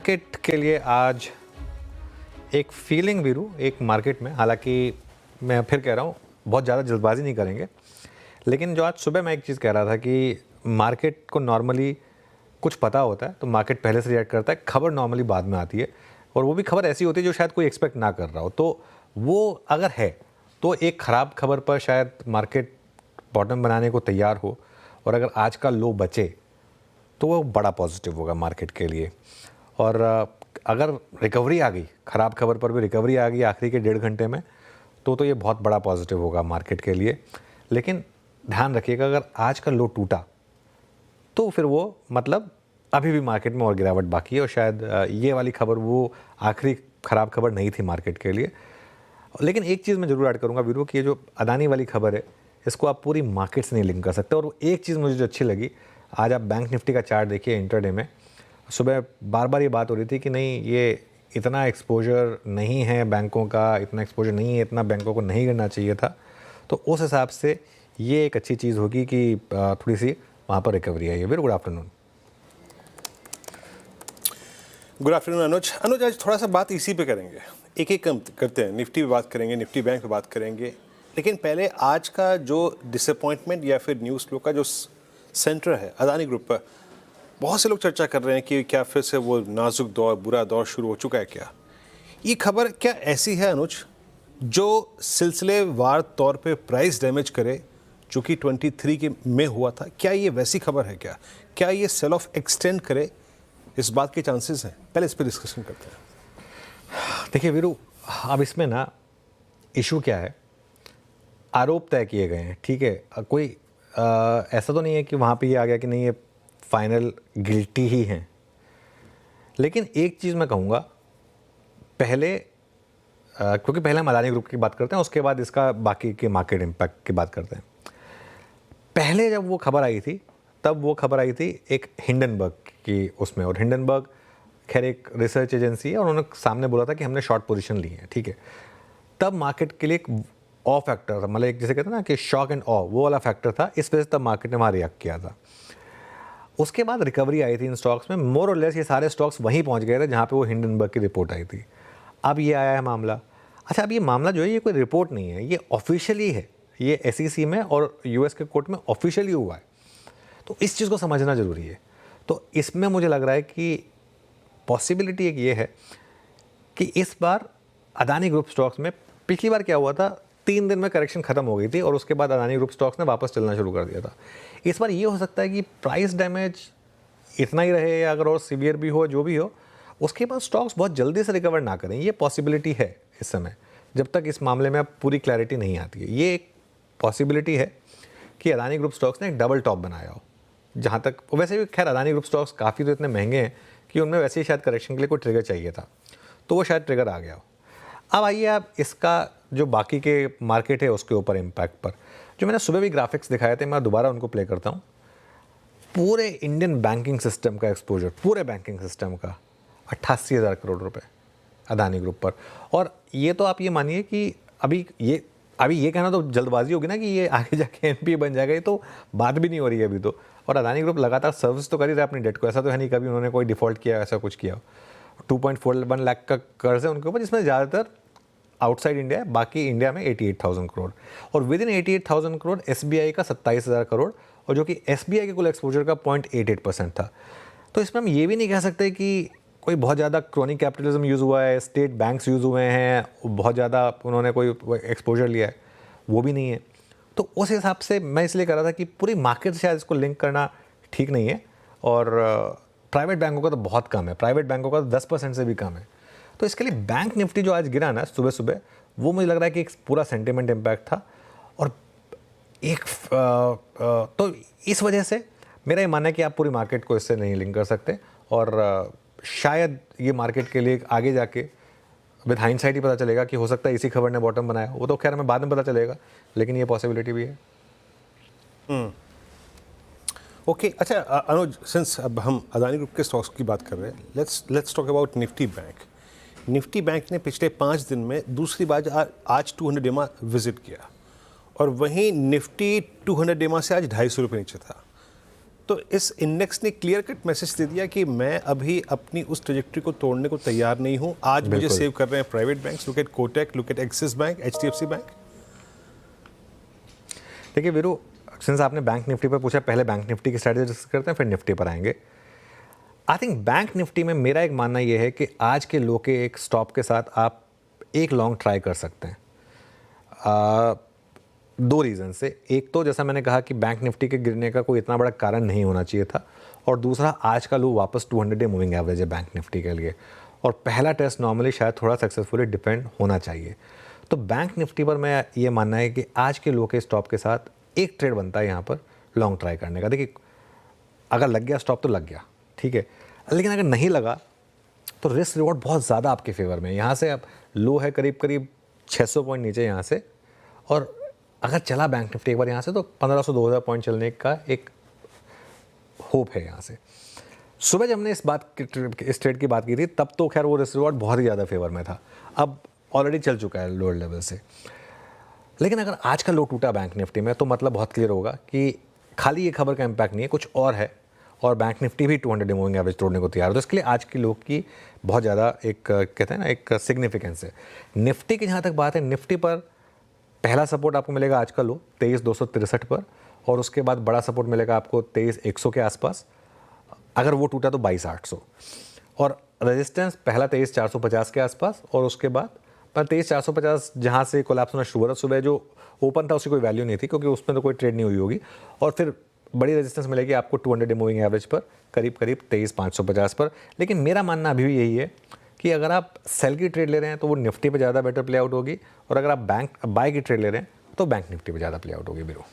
Market के लिए आज एक फीलिंग वीरू एक मार्केट में, हालांकि मैं फिर कह रहा हूँ बहुत ज़्यादा जल्दबाजी नहीं करेंगे, लेकिन जो आज सुबह मैं एक चीज़ कह रहा था कि मार्केट को नॉर्मली कुछ पता होता है तो मार्केट पहले से रिएक्ट करता है, खबर नॉर्मली बाद में आती है और वो भी खबर ऐसी होती है जो शायद कोई एक्सपेक्ट ना कर रहा हो। तो वो अगर है तो एक ख़राब खबर पर शायद मार्केट बॉटम बनाने को तैयार हो, और अगर आज का लो बचे तो वो बड़ा पॉजिटिव होगा मार्केट के लिए। और अगर रिकवरी आ गई, ख़राब खबर पर भी रिकवरी आ गई आखिरी के 1.5 घंटे में, तो ये बहुत बड़ा पॉजिटिव होगा मार्केट के लिए। लेकिन ध्यान रखिएगा, अगर आज का लो टूटा तो फिर वो मतलब अभी भी मार्केट में और गिरावट बाकी है, और शायद ये वाली खबर वो आखिरी ख़राब खबर नहीं थी मार्केट के लिए। लेकिन एक चीज़ मैं ज़रूर ऐड करूँगा वीरू कि ये जो अदानी वाली खबर है इसको आप पूरी मार्केट से नहीं लिंक कर सकते। और वो एक चीज़ मुझे जो अच्छी लगी, आज आप बैंक निफ्टी का चार्ट देखिए इंटरडे में, सुबह बार बार ये बात हो रही थी कि नहीं ये इतना एक्सपोजर नहीं है बैंकों का, इतना एक्सपोजर नहीं है, इतना बैंकों को नहीं करना चाहिए था। तो उस हिसाब से ये एक अच्छी चीज़ होगी कि थोड़ी सी वहाँ पर रिकवरी आई है। Very good afternoon. Good afternoon Anuj. आज थोड़ा सा बात इसी पे करेंगे, एक एक करते हैं। निफ्टी पे बात करेंगे, निफ्टी बैंक पे बात करेंगे, लेकिन पहले आज का जो डिसअपॉइंटमेंट या फिर न्यूज़ फ्लो का जो सेंटर है अदानी ग्रुप पर, बहुत से लोग चर्चा कर रहे हैं कि क्या फिर से वो नाजुक दौर, बुरा दौर शुरू हो चुका है क्या? ये खबर क्या ऐसी है अनुज जो सिलसिलेवार तौर पे प्राइस डैमेज करे, जो कि 23 के में हुआ था? क्या ये वैसी खबर है क्या? क्या ये सेल ऑफ एक्सटेंड करे, इस बात के चांसेस हैं? पहले इस पर डिस्कशन करते हैं। देखिए वीरू, अब इसमें ना इशू क्या है, आरोप तय किए गए हैं, ठीक है। कोई ऐसा तो नहीं है कि वहाँ पे ये आ गया कि नहीं ये फाइनल गिल्टी ही हैं। लेकिन एक चीज़ मैं कहूँगा, पहले क्योंकि पहले हम अदानी ग्रुप की बात करते हैं, उसके बाद इसका बाकी के मार्केट इम्पैक्ट की बात करते हैं। पहले जब वो खबर आई थी तब वो खबर आई थी एक हिंडनबर्ग की उसमें, और हिंडनबर्ग खैर एक रिसर्च एजेंसी है और उन्होंने सामने बोला था कि हमने शॉर्ट पोजीशन ली है, ठीक है। तब मार्केट के लिए एक ऑ फैक्टर था, मतलब एक जैसे कहते हैं ना कि शॉक एंड ऑ, वो वाला फैक्टर था। इस वजह से तब मार्केट ने वहाँ रिएक्ट किया था। उसके बाद रिकवरी आई थी इन स्टॉक्स में, मोर और लेस ये सारे स्टॉक्स वहीं पहुँच गए थे जहाँ पे वो हिंडनबर्ग की रिपोर्ट आई थी। अब ये आया है मामला। अच्छा, अब ये मामला जो है ये कोई रिपोर्ट नहीं है, ये ऑफिशियली है, ये SEC में और US के कोर्ट में ऑफिशियली हुआ है। तो इस चीज़ को समझना ज़रूरी है। तो इसमें मुझे लग रहा है कि पॉसिबिलिटी एक ये है कि इस बार अदानी ग्रुप स्टॉक्स में, पिछली बार क्या हुआ था, 3 दिन में करेक्शन खत्म हो गई थी और उसके बाद अदानी ग्रुप स्टॉक्स ने वापस चलना शुरू कर दिया था। इस बार ये हो सकता है कि प्राइस डैमेज इतना ही रहे, या अगर और सीवियर भी हो, जो भी हो, उसके बाद स्टॉक्स बहुत जल्दी से रिकवर ना करें। ये पॉसिबिलिटी है इस समय, जब तक इस मामले में अब पूरी क्लैरिटी नहीं आती है। ये एक पॉसिबिलिटी है कि अदानी ग्रुप स्टॉक्स ने एक डबल टॉप बनाया हो। जहाँ तक वैसे भी खैर अदानी ग्रुप स्टॉक्स काफ़ी तो इतने महंगे हैं कि उनमें वैसे ही शायद करेक्शन के लिए कोई ट्रिगर चाहिए था, तो वो शायद ट्रिगर आ गया हो। अब आइए आप इसका जो बाकी के मार्केट है उसके ऊपर इम्पैक्ट पर, जो मैंने सुबह भी ग्राफिक्स दिखाए थे, मैं दोबारा उनको प्ले करता हूँ। पूरे इंडियन बैंकिंग सिस्टम का एक्सपोजर, पूरे बैंकिंग सिस्टम का 88,000 करोड़ रुपए अदानी ग्रुप पर। और ये तो आप ये मानिए कि अभी ये कहना तो जल्दबाजी होगी ना कि ये आगे जाके NPA बन जाएगा, ये तो बात भी नहीं हो रही है अभी तो। और अदानी ग्रुप लगातार सर्विस तो कर ही रहा है अपनी डेट को, ऐसा तो है नहीं कभी उन्होंने कोई डिफ़ॉल्ट किया, ऐसा कुछ किया। 2.41 लाख का कर्ज है उनके ऊपर, जिसमें ज़्यादातर आउटसाइड इंडिया है, बाकी इंडिया में 88,000 करोड़। और विद इन 88,000 करोड़ SBI का 27,000 करोड़, और जो कि SBI के कुल एक्सपोजर का 0.88% था। तो इसमें हम ये भी नहीं कह सकते कि कोई बहुत ज़्यादा क्रोनिक कैपिटलिज्म यूज़ हुआ है, स्टेट बैंक्स यूज़ हुए हैं, बहुत ज़्यादा उन्होंने कोई एक्सपोजर लिया है, वो भी नहीं है। तो उस हिसाब से मैं इसलिए कह रहा था कि पूरी मार्केट से शायद इसको लिंक करना ठीक नहीं है। और प्राइवेट बैंकों का तो बहुत कम है, प्राइवेट बैंकों का तो 10% से भी कम है। तो इसके लिए बैंक निफ्टी जो आज गिरा ना सुबह सुबह, वो मुझे लग रहा है कि एक पूरा सेंटिमेंट इम्पैक्ट था। और एक तो इस वजह से मेरा ये मानना है कि आप पूरी मार्केट को इससे नहीं लिंक कर सकते, और शायद ये मार्केट के लिए आगे जाके विद हाइंडसाइट ही पता चलेगा कि हो सकता है इसी खबर ने बॉटम बनाया, वो तो खैर हमें बाद में पता चलेगा, लेकिन ये पॉसिबिलिटी भी है। ओके, अच्छा अनुज, सिंस अब हम अदानी ग्रुप के स्टॉक्स की बात कर रहे हैं, let's talk about Nifty bank. Nifty bank ने पिछले 5 दिन में दूसरी बार आज 200 डेमा विजिट किया, और वहीं निफ्टी 200 डेमा से आज 250 रुपये नीचे था। तो इस इंडेक्स ने क्लियर कट मैसेज दे दिया कि मैं अभी अपनी उस ट्रेजेक्ट्री को तोड़ने को तैयार नहीं हूं। आज मुझे बिल्कुल। सेव कर रहे हैं private banks, look at Kotak, look at axis bank, HDFC bank. देखिए वीरू, सिंस आपने बैंक निफ्टी पर पूछा, पहले बैंक निफ्टी की स्ट्रैटेजी डिस्कस करते हैं, फिर निफ्टी पर आएंगे। आई थिंक बैंक निफ्टी में मेरा एक मानना यह है कि आज के लो के एक स्टॉप के साथ आप एक लॉन्ग ट्राई कर सकते हैं। दो रीज़न से, एक तो जैसा मैंने कहा कि बैंक निफ्टी के गिरने का कोई इतना बड़ा कारण नहीं होना चाहिए था, और दूसरा आज का लो वापस 200 डे मूविंग एवरेज है बैंक निफ्टी के लिए, और पहला टेस्ट नॉर्मली शायद थोड़ा सक्सेसफुली डिपेंड होना चाहिए। तो बैंक निफ्टी पर मैं ये मानना है कि आज के लो के स्टॉप के साथ एक ट्रेड बनता है यहाँ पर लॉन्ग ट्राई करने का। देखिए अगर लग गया स्टॉप तो लग गया, ठीक है, लेकिन अगर नहीं लगा तो रिस्क रिवॉर्ड बहुत ज़्यादा आपके फेवर में है। यहाँ से अब लो है करीब करीब 600 पॉइंट नीचे यहाँ से, और अगर चला बैंक निफ्टी एक बार यहाँ से तो 1500-2000 पॉइंट चलने का एक होप है यहाँ से। सुबह जब हमने इस ट्रेड की बात की थी तब तो खैर वो रिस्क रिवॉर्ड बहुत ही ज़्यादा फेवर में था, अब ऑलरेडी चल चुका है लोअर लेवल से। लेकिन अगर आज का लो टूटा बैंक निफ्टी में तो मतलब बहुत क्लियर होगा कि खाली ये खबर का इम्पैक्ट नहीं है, कुछ और है, और बैंक निफ्टी भी 200 डे मूविंग एवरेज तोड़ने को तैयार है। तो इसके लिए आज के लो की बहुत ज़्यादा एक कहते हैं ना एक सिग्निफिकेंस है। निफ्टी की जहाँ तक बात है, निफ्टी पर पहला सपोर्ट आपको मिलेगा आज का लो 23,263 पर, और उसके बाद बड़ा सपोर्ट मिलेगा आपको 23,100 के आसपास। अगर वो टूटा तो 22,800, और रेजिस्टेंस पहला 23,450 के आसपास, और उसके बाद पर 23,450 जहाँ से कोलैप्स होना शुरू हुआ था, सुबह जो ओपन था उसकी कोई वैल्यू नहीं थी क्योंकि उसमें तो कोई ट्रेड नहीं हुई होगी, और फिर बड़ी रेजिस्टेंस मिलेगी आपको 200 डे मूविंग एवरेज पर करीब करीब 23,550 पर। लेकिन मेरा मानना अभी भी यही है कि अगर आप सेल की ट्रेड ले रहे हैं तो वो निफ्टी पे ज़्यादा बेटर प्ले आउट होगी, और अगर आप बाय की ट्रेड ले रहे हैं तो बैंक निफ्टी पे ज़्यादा प्ले आउट होगी। बिरो